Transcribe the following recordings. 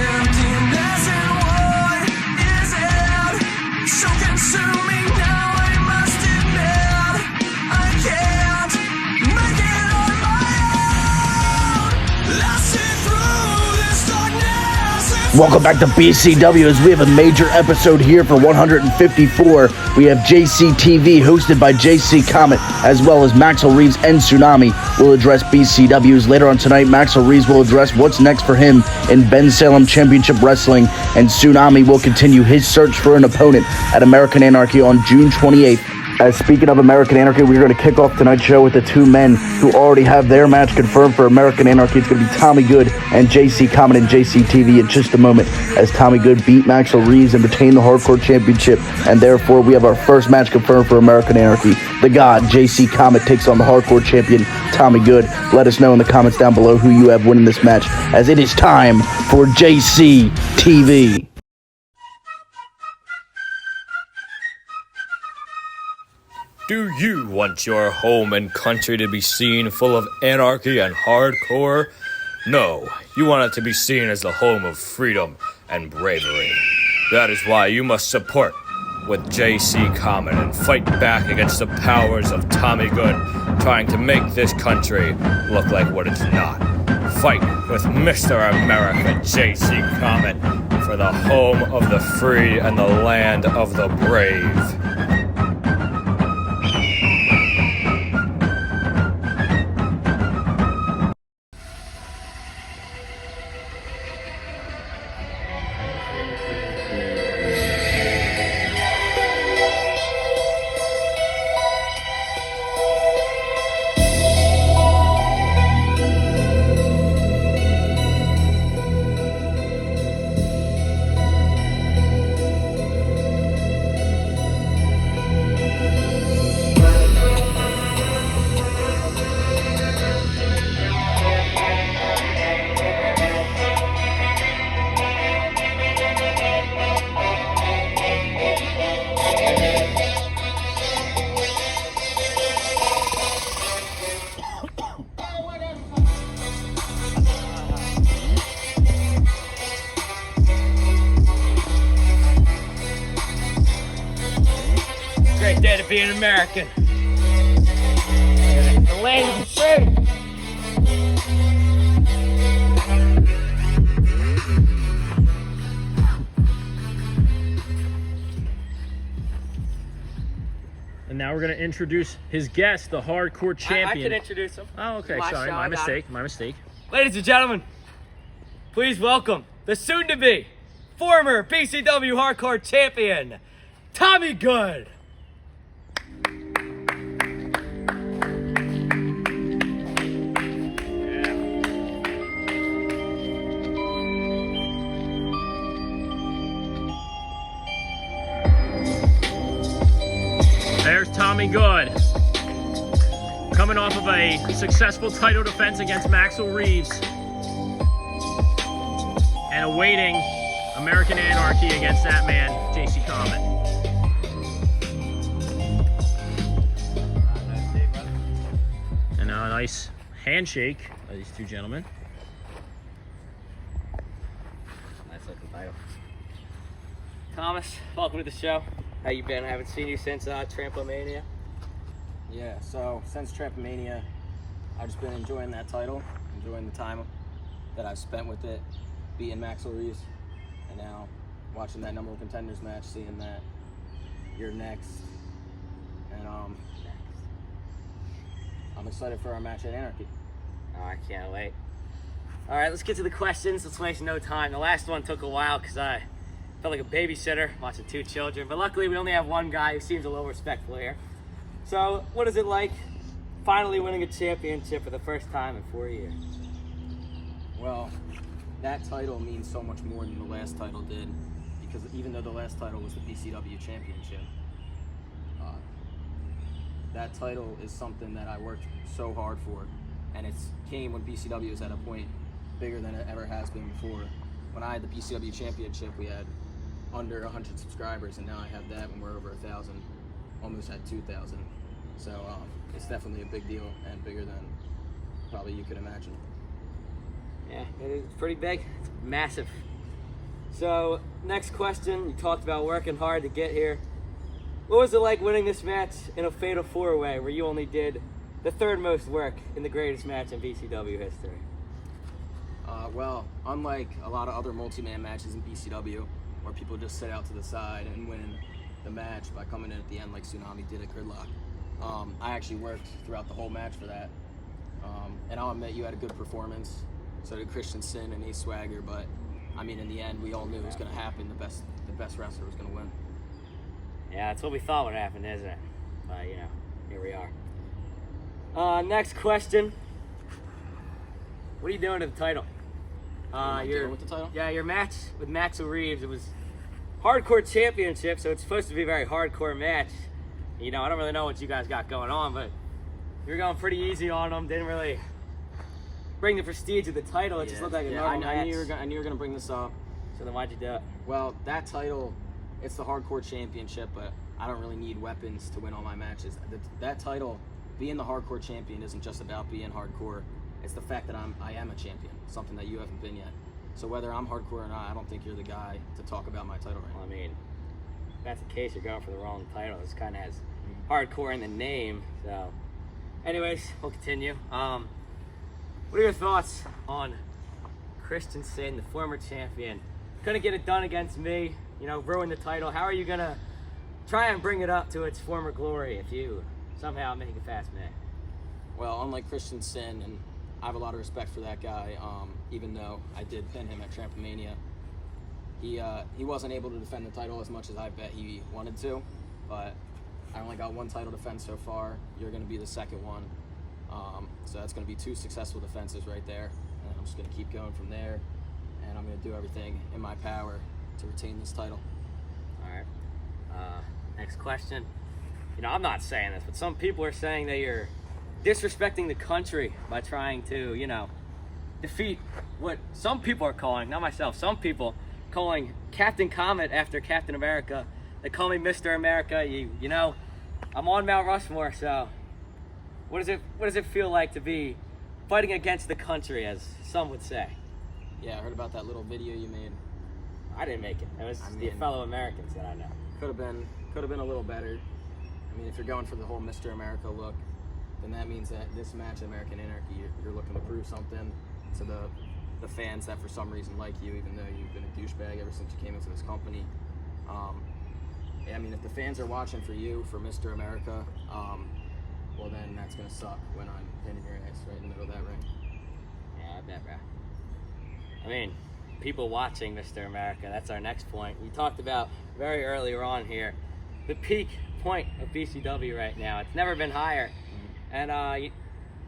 Emptiness and void is it, so consuming now I must admit I can't make it on my own. Lasting through this darkness. Welcome back to BCW as we have a major episode here for 154. We have JCTV hosted by JC Comet as well as Maxel Reeves and Tsunami will address BCWs. Later on tonight, Maxel Reeves will address what's next for him in Ben Salem Championship Wrestling, and Tsunami will continue his search for an opponent at American Anarchy on June 28th. As speaking of American Anarchy, we're going to kick off tonight's show with the two men who already have their match confirmed for American Anarchy. It's going to be Tommy Good and JC Comet and JCTV in just a moment, as Tommy Good beat Maxel Reeves and retained the Hardcore Championship, and therefore we have our first match confirmed for American Anarchy. The God, JC Comet, takes on the Hardcore Champion, Tommy Good. Let us know in the comments down below who you have winning this match, as it is time for JCTV. Do you want your home and country to be seen full of anarchy and hardcore? No, you want it to be seen as the home of freedom and bravery. That is why you must support with JC Comet and fight back against the powers of Tommy Good, trying to make this country look like what it's not. Fight with Mr. America, JC Comet, for the home of the free and the land of the brave. Great day to be an American. The land of the free. And now we're going to introduce his guest, the Hardcore Champion. I can introduce him. Oh, okay, My sorry, show, my mistake. Ladies and gentlemen, please welcome the soon-to-be former BCW Hardcore Champion, Tommy Good. There's Tommy Good, coming off of a successful title defense against Maxel Reeves and awaiting American Anarchy against that man, JC Comet. And a nice handshake by these two gentlemen. Nice looking title. Thomas, welcome to the show. How you been? I haven't seen you since Trampomania. Yeah, so since Trampomania, I've just been enjoying that title, enjoying the time that I've spent with it, beating Maxel Reeves, and now watching that number one contenders match, seeing that you're next, and I'm excited for our match at Anarchy. Oh, I can't wait. All right, let's get to the questions. Let's waste no time. The last one took a while because I felt like a babysitter watching two children, but luckily we only have one guy who seems a little respectful here. So, what is it like finally winning a championship for the first time in 4 years? Well, that title means so much more than the last title did, because even though the last title was the BCW championship, that title is something that I worked so hard for, and it came when BCW was at a point bigger than it ever has been before. When I had the BCW championship, we had under 100 subscribers, and now I have that when we're over 1,000, almost at 2,000. So it's definitely a big deal and bigger than probably you could imagine. Yeah, it's pretty big. It's massive. So, next question. You talked about working hard to get here. What was it like winning this match in a fatal four-way where you only did the third most work in the greatest match in BCW history? Well, unlike a lot of other multi-man matches in BCW, where people just sit out to the side and win the match by coming in at the end like Tsunami did at Gridlock, I actually worked throughout the whole match for that. And I'll admit you had a good performance, so did Christian Sin and Ace Swagger, but I mean, in the end, we all knew it was going to happen. The best wrestler was going to win. Yeah, that's what we thought would happen, isn't it? But, you know, here we are. Next question. What are you doing to the title? What am I doing with the title? Yeah, your match with Maxel Reeves, it was hardcore championship, so it's supposed to be a very hardcore match. You know, I don't really know what you guys got going on, but you were going pretty easy on them. Didn't really bring the prestige of the title. It just looked like a normal match. I knew you were going to bring this up. So then why'd you do it? Well, that title, it's the hardcore championship, but I don't really need weapons to win all my matches. That title, being the hardcore champion, isn't just about being hardcore. It's the fact that I am a champion, something that you haven't been yet. So whether I'm hardcore or not, I don't think you're the guy to talk about my title right now. Well, I mean, if that's the case, you're going for the wrong title. This kind of has hardcore in the name. So, anyways, we'll continue. What are your thoughts on Christian Sin, the former champion? Couldn't get it done against me, you know, ruin the title. How are you going to try and bring it up to its former glory if you somehow make a fast man? Well, unlike Christian Sin, and I have a lot of respect for that guy, even though I did pin him at Trampomania. He wasn't able to defend the title as much as I bet he wanted to, but I only got one title defense so far. You're going to be the second one. So that's going to be 2 successful defenses right there. And I'm just going to keep going from there, and I'm going to do everything in my power to retain this title. All right. Next question. You know, I'm not saying this, but some people are saying that you're disrespecting the country by trying to, you know, defeat what some people are calling, not myself, some people calling Captain Comet after Captain America. They call me Mr. America. You know, I'm on Mount Rushmore, so what does it feel like to be fighting against the country, as some would say? Yeah, I heard about that little video you made. I didn't make it. It was the fellow Americans that I know. Could have been a little better. I mean, if you're going for the whole Mr. America look, then that means that this match, American Anarchy, you're looking to prove something to the fans that for some reason like you, even though you've been a douchebag ever since you came into this company. I mean, if the fans are watching for you, for Mr. America, well then that's gonna suck when I'm pinning your ass right in the middle of that ring. Yeah, I bet, bro. I mean, people watching Mr. America, that's our next point. We talked about very earlier on here, the peak point of BCW right now. It's never been higher. And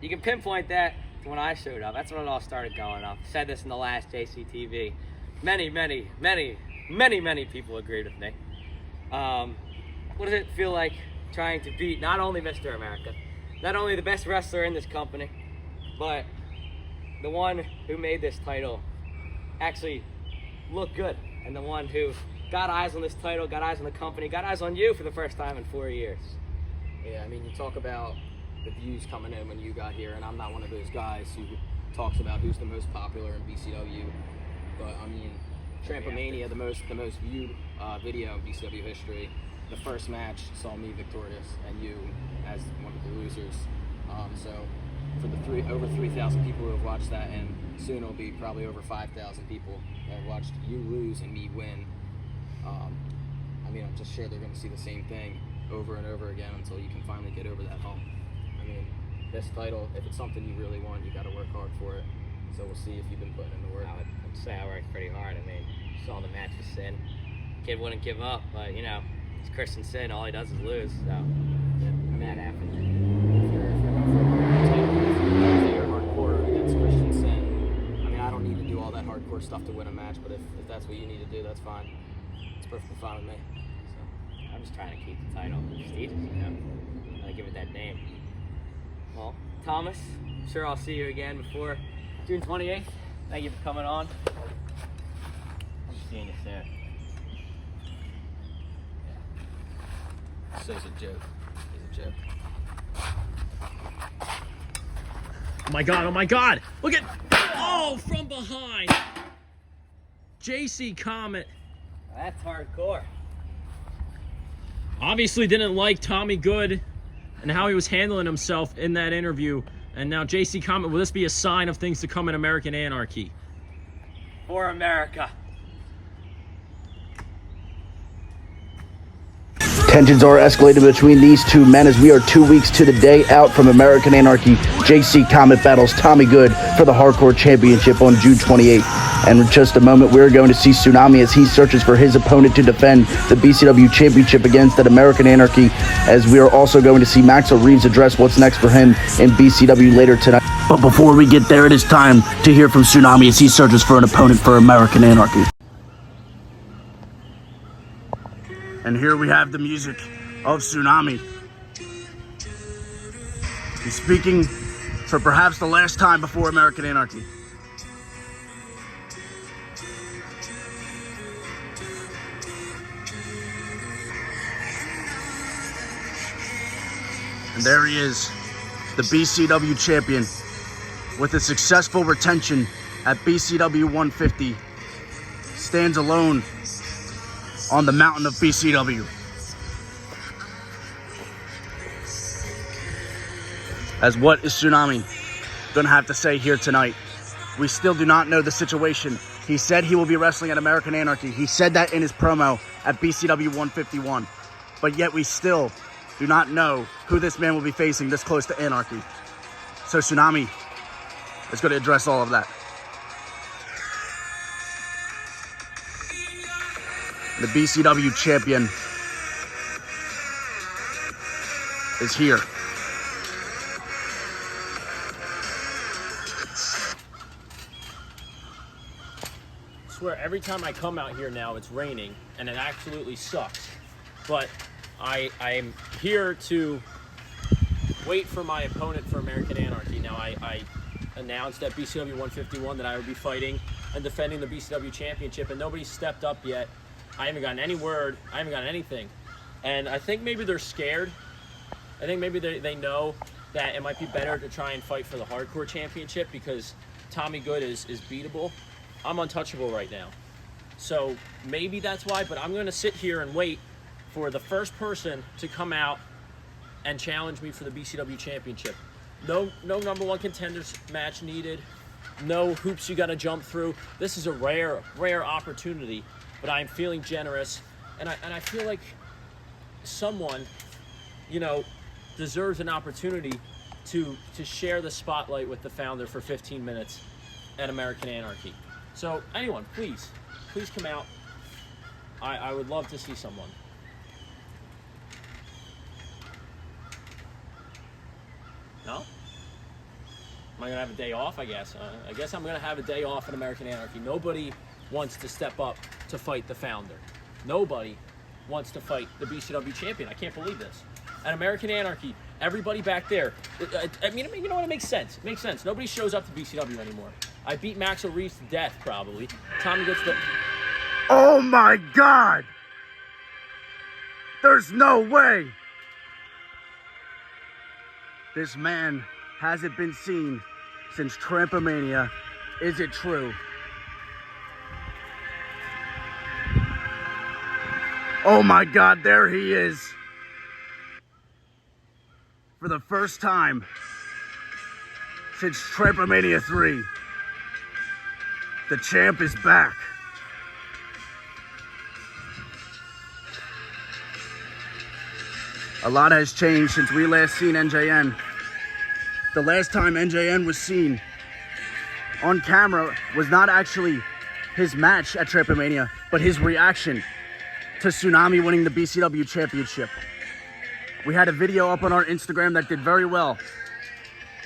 you can pinpoint that to when I showed up. That's when it all started going up. I said this in the last JCTV. Many people agreed with me. What does it feel like trying to beat not only Mr. America, not only the best wrestler in this company, but the one who made this title actually look good, and the one who got eyes on this title, got eyes on the company, got eyes on you for the first time in 4 years? Yeah, I mean, you talk about the views coming in when you got here, and I'm not one of those guys who talks about who's the most popular in BCW, but I mean, Trampomania, the most viewed video in BCW history. The first match saw me victorious and you as one of the losers. So for the over 3,000 people who have watched that, and soon it'll be probably over 5,000 people that have watched you lose and me win. I mean, I'm just sure they're going to see the same thing over and over again until you can finally get over that hump. I mean, this title, if it's something you really want, you got to work hard for it. So we'll see if you've been putting in the work. I would say I worked pretty hard. I mean, you saw the match with Sin. Kid wouldn't give up, but you know, it's Christian Sin. All he does is lose. So that happened. If you're hardcore against Christian Sin, I mean, I don't need to do all that hardcore stuff to win a match, but if that's what you need to do, that's fine. It's perfectly fine with me. So I'm just trying to keep the title prestigious, you know. I give it that name. Well, Thomas, I'm sure I'll see you again before June 28th. Thank you for coming on. I'm seeing you soon. So it's a joke. It's a joke. Oh my god, oh my god! Look at, oh, from behind! JC Comet That's hardcore. obviously didn't like Tommy Good and how he was handling himself in that interview. And now JC Comet, will this be a sign of things to come in American Anarchy? For America. Tensions are escalating between these two men as we are 2 weeks to the day out from American Anarchy. JC Comet battles Tommy Good for the Hardcore Championship on June 28th. And in just a moment, we're going to see Tsunami as he searches for his opponent to defend the BCW Championship against that American Anarchy, as we are also going to see Maxel Reeves address what's next for him in BCW later tonight. But before we get there, it is time to hear from Tsunami as he searches for an opponent for American Anarchy. And here we have the music of Tsunami. He's speaking for perhaps the last time before American Anarchy. And there he is, the BCW champion, with a successful retention at BCW 150. Stands alone on the mountain of BCW. As what is Tsunami gonna have to say here tonight? We still do not know the situation. He said he will be wrestling at American Anarchy. He said that in his promo at BCW 151. But yet we still do not know who this man will be facing this close to Anarchy. So Tsunami is going to address all of that. The BCW champion is here. I swear, every time I come out here now, it's raining, and it absolutely sucks. But I'm here to wait for my opponent for American Anarchy. Now, I announced at BCW 151 that I would be fighting and defending the BCW Championship, and nobody's stepped up yet. I haven't gotten any word. I haven't gotten anything. And I think maybe they're scared. I think maybe they know that it might be better to try and fight for the Hardcore Championship because Tommy Good is beatable. I'm untouchable right now. So maybe that's why, but I'm going to sit here and wait for the first person to come out and challenge me for the BCW Championship. No number one contenders match needed. No hoops you got to jump through. This is a rare opportunity, but I'm feeling generous, and I feel like someone, deserves an opportunity to share the spotlight with the founder for 15 minutes at American Anarchy. So anyone, please come out. I would love to see someone. No? Am I going to have a day off, I guess? I guess I'm going to have a day off in American Anarchy. Nobody wants to step up to fight the founder. Nobody wants to fight the BCW champion. I can't believe this. At American Anarchy, everybody back there, I mean, you know what? It makes sense. It makes sense. Nobody shows up to BCW anymore. I beat Maxel Reeves to death, probably. Tommy gets the... Oh my God! There's no way! This man hasn't been seen since Trampomania. Is it true? Oh my God, there he is. For the first time since Trampomania 3, the champ is back. A lot has changed since we last seen NJN. The last time NJN was seen on camera was not actually his match at Trampomania, but his reaction to Tsunami winning the BCW championship. We had a video up on our Instagram that did very well,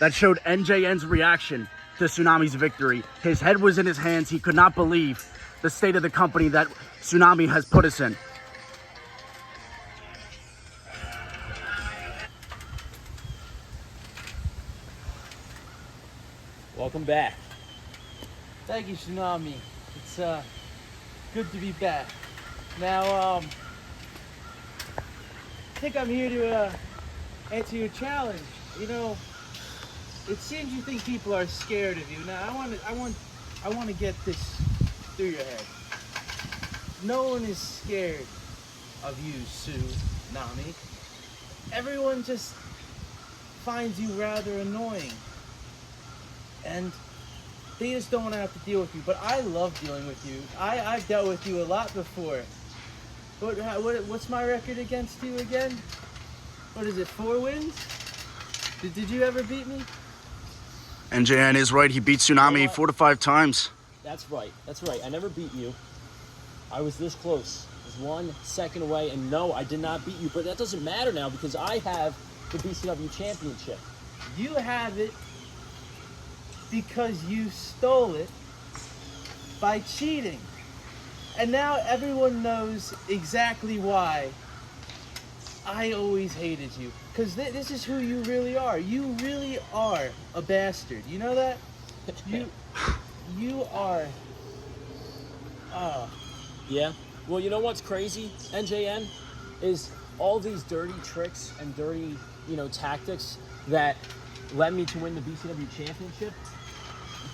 that showed NJN's reaction to Tsunami's victory. His head was in his hands. He could not believe the state of the company that Tsunami has put us in. Welcome back. Thank you, Tsunami. It's good to be back. Now, I think I'm here to answer your challenge. It seems you think people are scared of you. Now, I want to get this through your head. no one is scared of you, Tsunami. Everyone just finds you rather annoying. And they just don't want to have to deal with you. But I love dealing with you. I've dealt with you a lot before. What's my record against you again? What is it, 4 wins? Did you ever beat me? NJN is right. He beat Tsunami 4 to 5 times. That's right. That's right. I never beat you. I was this close. I was 1 second away, and no, I did not beat you. But that doesn't matter now because I have the BCW championship. You have it because you stole it by cheating. And now everyone knows exactly why I always hated you. Because this is who you really are. You really are a bastard. You know that? You are... Yeah. Well, you know what's crazy, NJN, is all these dirty tricks and dirty, tactics that led me to win the BCW championship.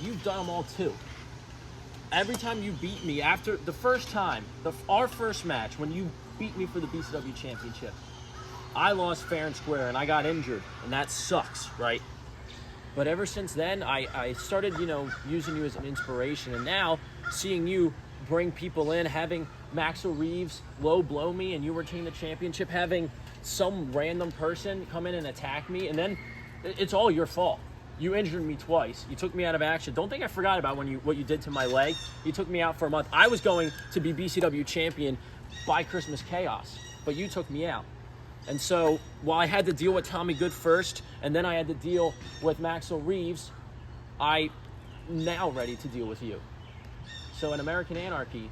You've done them all too. Every time you beat me after the first time, our first match, when you beat me for the BCW championship, I lost fair and square and I got injured, and that sucks, right? But ever since then, I started, using you as an inspiration, and now seeing you bring people in, having Maxel Reeves low blow me and you retain the championship, having some random person come in and attack me, and then it's all your fault. You injured me twice. You took me out of action. Don't think I forgot about what you did to my leg. You took me out for a month. I was going to be BCW champion by Christmas Chaos, but you took me out. And so while I had to deal with Tommy Good first, and then I had to deal with Maxel Reeves, I'm now ready to deal with you. So in American Anarchy,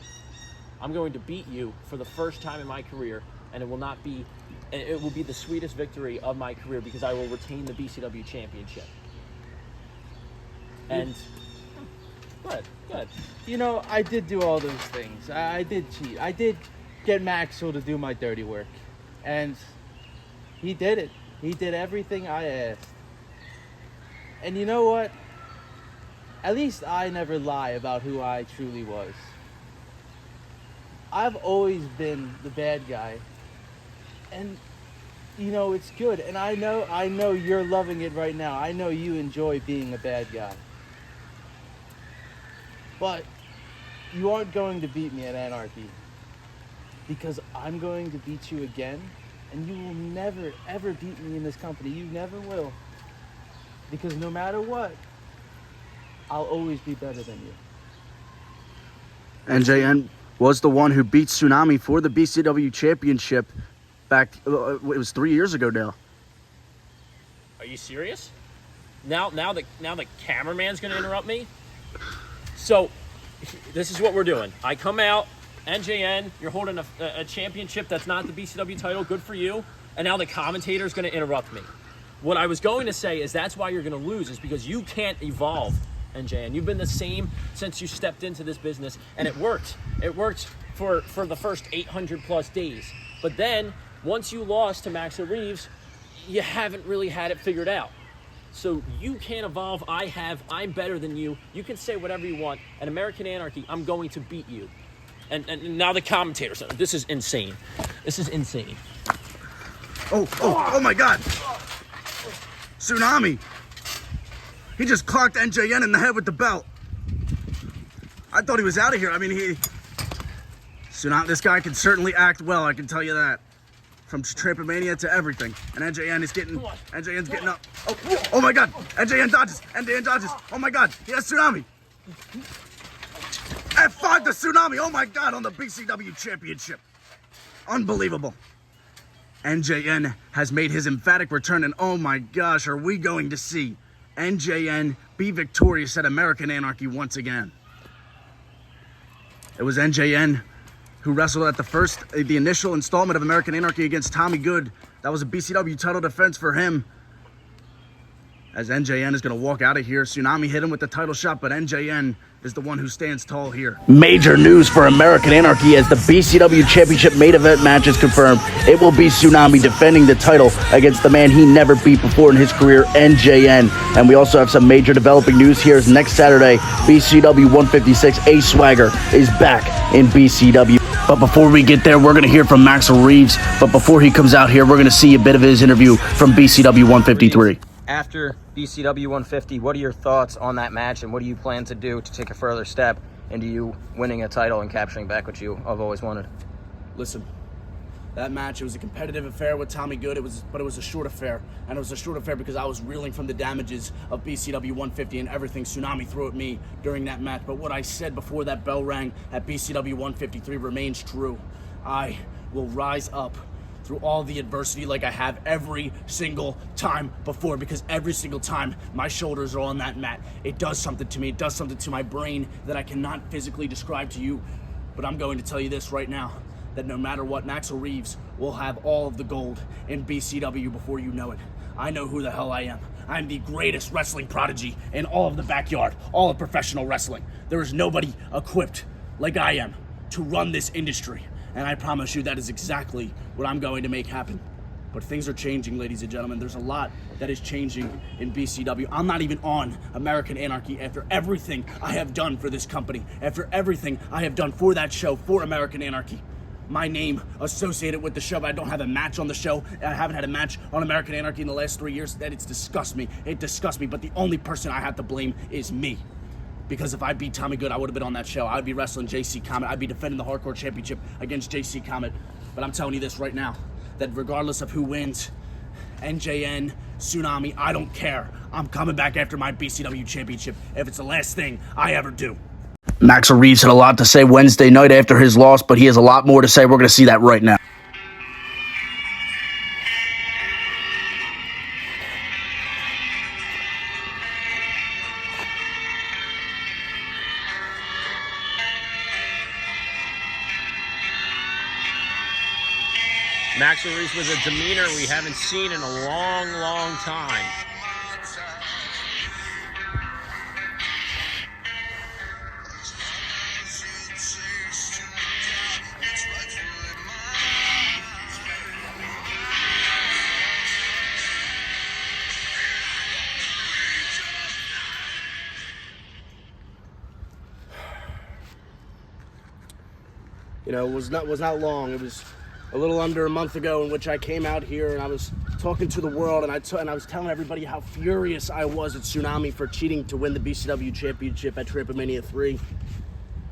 I'm going to beat you for the first time in my career, and it will be the sweetest victory of my career because I will retain the BCW championship. And good. I did do all those things. I did cheat. I did get Maxel to do my dirty work. And he did it. He did everything I asked. And you know what? At least I never lie about who I truly was. I've always been the bad guy. And, it's good. And I know you're loving it right now. I know you enjoy being a bad guy. But you aren't going to beat me at Anarchy. Because I'm going to beat you again. And you will never, ever beat me in this company. You never will. Because no matter what, I'll always be better than you. NJN was the one who beat Tsunami for the BCW championship back, it was 3 years ago now. Are you serious? Now the cameraman's going to interrupt me? So, this is what we're doing. I come out, NJN, you're holding a championship that's not the BCW title, good for you, and now the commentator's going to interrupt me. What I was going to say is that's why you're going to lose, is because you can't evolve, NJN. You've been the same since you stepped into this business, and it worked. It worked for the first 800 plus days. But then, once you lost to Maxel Reeves, you haven't really had it figured out. So you can't evolve. I'm better than you. You can say whatever you want. At American Anarchy, I'm going to beat you. And now the commentators, this is insane. This is insane. Oh my God. Tsunami. He just clocked NJN in the head with the belt. I thought he was out of here. I mean, Tsunami, this guy can certainly act well, I can tell you that. From Trampomania to everything. And NJN's getting up. Oh my God. NJN dodges. Oh my God. He has Tsunami. F5 to Tsunami. Oh my God, on the BCW championship. Unbelievable. NJN has made his emphatic return, and oh my gosh, are we going to see NJN be victorious at American Anarchy once again. It was NJN who wrestled at the initial installment of American Anarchy against Tommy Good. That was a BCW title defense for him. As NJN is going to walk out of here. Tsunami hit him with the title shot, but NJN is the one who stands tall here. Major news for American Anarchy as the BCW Championship main event match is confirmed. It will be Tsunami defending the title against the man he never beat before in his career, NJN. And we also have some major developing news here. Next Saturday, BCW 156 A Swagger is back in BCW. But before we get there, we're going to hear from Maxel Reeves. But before he comes out here, we're going to see a bit of his interview from BCW 153. After BCW 150, what are your thoughts on that match, and what do you plan to do to take a further step into you winning a title and capturing back what you have always wanted? Listen, that match, it was a competitive affair with Tommy Good, but it was a short affair. And it was a short affair because I was reeling from the damages of BCW 150 and everything Tsunami threw at me during that match. But what I said before that bell rang at BCW 153 remains true. I will rise up through all the adversity like I have every single time before, because every single time my shoulders are on that mat, it does something to me. It does something to my brain that I cannot physically describe to you. But I'm going to tell you this right now, that no matter what, Maxel Reeves will have all of the gold in BCW before you know it. I know who the hell I am. I'm the greatest wrestling prodigy in all of the backyard, all of professional wrestling. There is nobody equipped like I am to run this industry. And I promise you that is exactly what I'm going to make happen. But things are changing, ladies and gentlemen. There's a lot that is changing in BCW. I'm not even on American Anarchy after everything I have done for this company, after everything I have done for that show, for American Anarchy. My name associated with the show, but I don't have a match on the show. I haven't had a match on American Anarchy in the last 3 years. That it's disgusts me. It disgusts me. But the only person I have to blame is me. Because if I beat Tommy Good, I would have been on that show. I would be wrestling JC Comet. I'd be defending the Hardcore Championship against JC Comet. But I'm telling you this right now, that regardless of who wins, NJN, Tsunami, I don't care. I'm coming back after my BCW Championship if it's the last thing I ever do. Maxel Reeves had a lot to say Wednesday night after his loss, but he has a lot more to say. We're going to see that right now. Maxel Reeves with a demeanor we haven't seen in a long, long time. You know, it was not long. It was a little under a month ago in which I came out here and I was talking to the world, and I was telling everybody how furious I was at Tsunami for cheating to win the BCW Championship at Trypomania 3.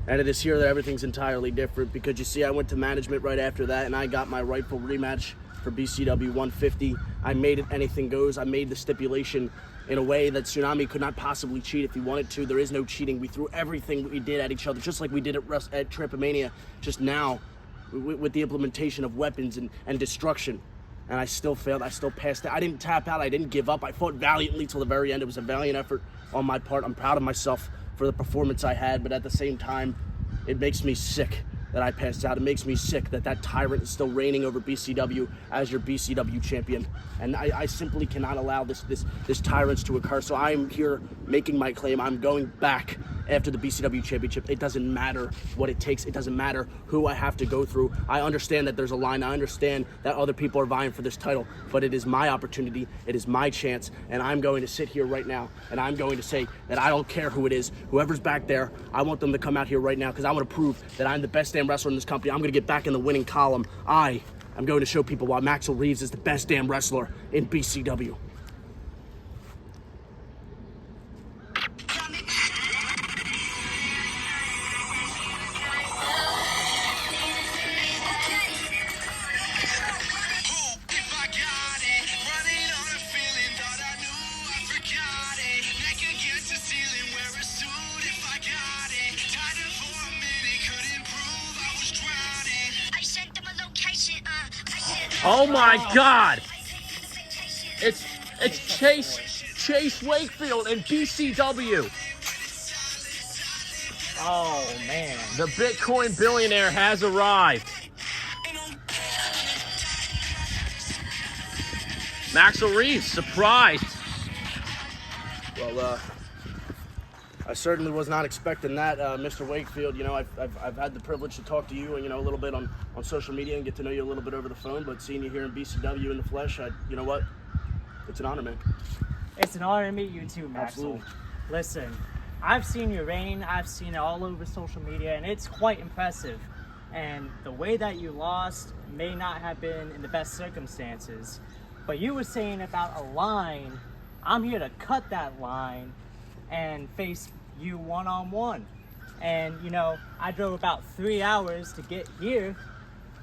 And it is here that everything's entirely different, because you see, I went to management right after that and I got my rightful rematch for BCW 150. I made it anything goes. I made the stipulation in a way that Tsunami could not possibly cheat if he wanted to. There is no cheating. We threw everything we did at each other, just like we did at Trypomania, just now with the implementation of weapons and destruction. And I still failed. I still passed it. I didn't tap out. I didn't give up. I fought valiantly till the very end. It was a valiant effort on my part. I'm proud of myself for the performance I had, but at the same time, it makes me sick that I passed out. It makes me sick that that tyrant is still reigning over BCW as your BCW champion. And I simply cannot allow this tyrants to occur. So I'm here making my claim. I'm going back after the BCW championship. It doesn't matter what it takes. It doesn't matter who I have to go through. I understand that there's a line. I understand that other people are vying for this title, but it is my opportunity. It is my chance. And I'm going to sit here right now and I'm going to say that I don't care who it is. Whoever's back there, I want them to come out here right now, because I want to prove that I'm the best damn wrestler in this company. I'm going to get back in the winning column. I'm going to show people why Maxel Reeves is the best damn wrestler in BCW. Oh my God! It's Chase Wakefield in BCW. Oh, man. The Bitcoin billionaire has arrived. Maxel Reeves, surprised. Well, I certainly was not expecting that, Mr. Wakefield. You know, I've had the privilege to talk to you, and, you know, a little bit on social media and get to know you a little bit over the phone, but seeing you here in BCW in the flesh, you know what? It's an honor, man. It's an honor to meet you too, Maxel. Absolutely. Listen, I've seen your reign. I've seen it all over social media, and it's quite impressive. And the way that you lost may not have been in the best circumstances. But you were saying about a line. I'm here to cut that line and face you one-on-one. And, you know, I drove about 3 hours to get here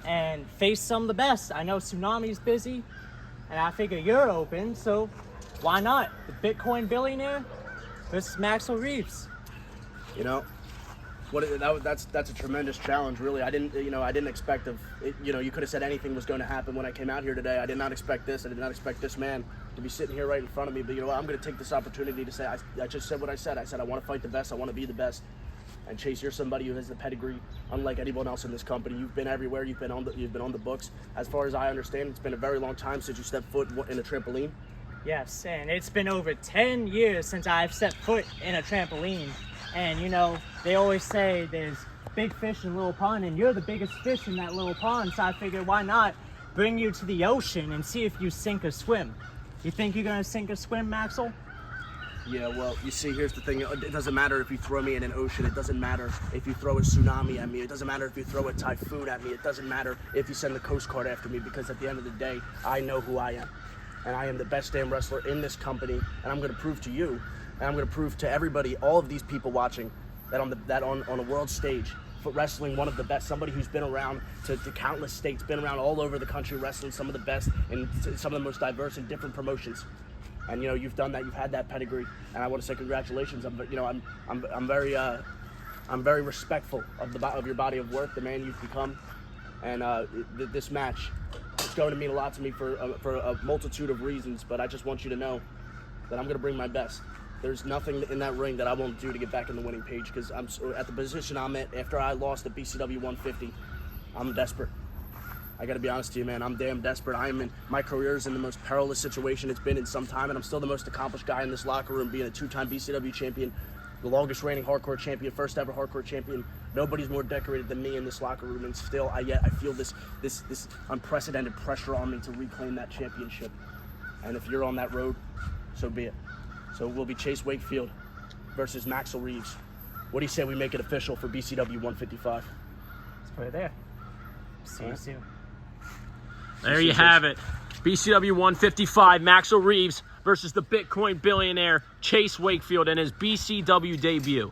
and face some of the best. I know Tsunami's busy, and I figure you're open, so why not? The Bitcoin billionaire versus Maxel Reeves. You know, that's a tremendous challenge, really. I didn't expect you could have said anything was going to happen when I came out here today. I did not expect this. I did not expect this man to be sitting here right in front of me. But you know what? I'm going to take this opportunity to say I just said what I said. I said I want to fight the best. I want to be the best. And Chase, you're somebody who has the pedigree, unlike anyone else in this company. You've been everywhere. You've been on the books. As far as I understand, it's been a very long time since you stepped foot in a trampoline. Yes, and it's been over 10 years since I've set foot in a trampoline. And you know, they always say there's big fish in little pond, and you're the biggest fish in that little pond. So I figured, why not bring you to the ocean and see if you sink or swim? You think you're gonna sink or swim, Maxel? Yeah, well, you see, here's the thing. It doesn't matter if you throw me in an ocean. It doesn't matter if you throw a tsunami at me. It doesn't matter if you throw a typhoon at me. It doesn't matter if you send the Coast Guard after me, because at the end of the day, I know who I am. And I am the best damn wrestler in this company, and I'm going to prove to you, and I'm going to prove to everybody, all of these people watching, that on a world stage, for wrestling one of the best, somebody who's been around to countless states, been around all over the country, wrestling some of the best in some of the most diverse and different promotions. And you know, you've done that. You've had that pedigree, and I want to say congratulations. I'm very respectful of your body of work, the man you've become, and this match is going to mean a lot to me for a multitude of reasons. But I just want you to know that I'm going to bring my best. There's nothing in that ring that I won't do to get back in the winning page, because I'm at the position I'm at after I lost at BCW 150. I'm desperate. I got to be honest to you, man. I'm damn desperate. My career's in the most perilous situation it's been in some time, and I'm still the most accomplished guy in this locker room, being a two-time BCW champion, the longest reigning hardcore champion, first ever hardcore champion. Nobody's more decorated than me in this locker room, and still, I feel this unprecedented pressure on me to reclaim that championship. And if you're on that road, so be it. So it will be Chase Wakefield versus Maxel Reeves. What do you say we make it official for BCW 155? Let's put it there. See you soon. There you have it. BCW 155, Maxel Reeves versus the Bitcoin billionaire Chase Wakefield in his BCW debut.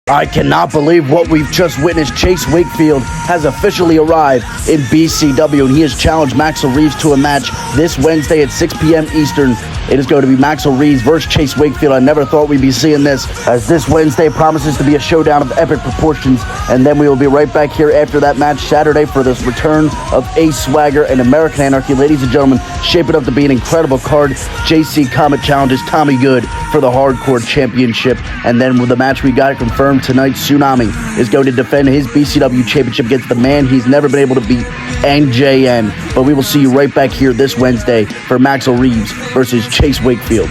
I cannot believe what we've just witnessed. Chase Wakefield has officially arrived in BCW, and he has challenged Maxel Reeves to a match this Wednesday at 6 p.m. Eastern. It is going to be Maxel Reeves versus Chase Wakefield. I never thought we'd be seeing this, as this Wednesday promises to be a showdown of epic proportions. And then we will be right back here after that match Saturday for this return of Ace Swagger and American Anarchy. Ladies and gentlemen, shape it up to be an incredible card. JC Comet challenges Tommy Good for the Hardcore Championship. And then with the match we got confirmed tonight, Tsunami is going to defend his BCW Championship against the man he's never been able to beat, NJN. But we will see you right back here this Wednesday for Maxel Reeves versus Chase Wakefield.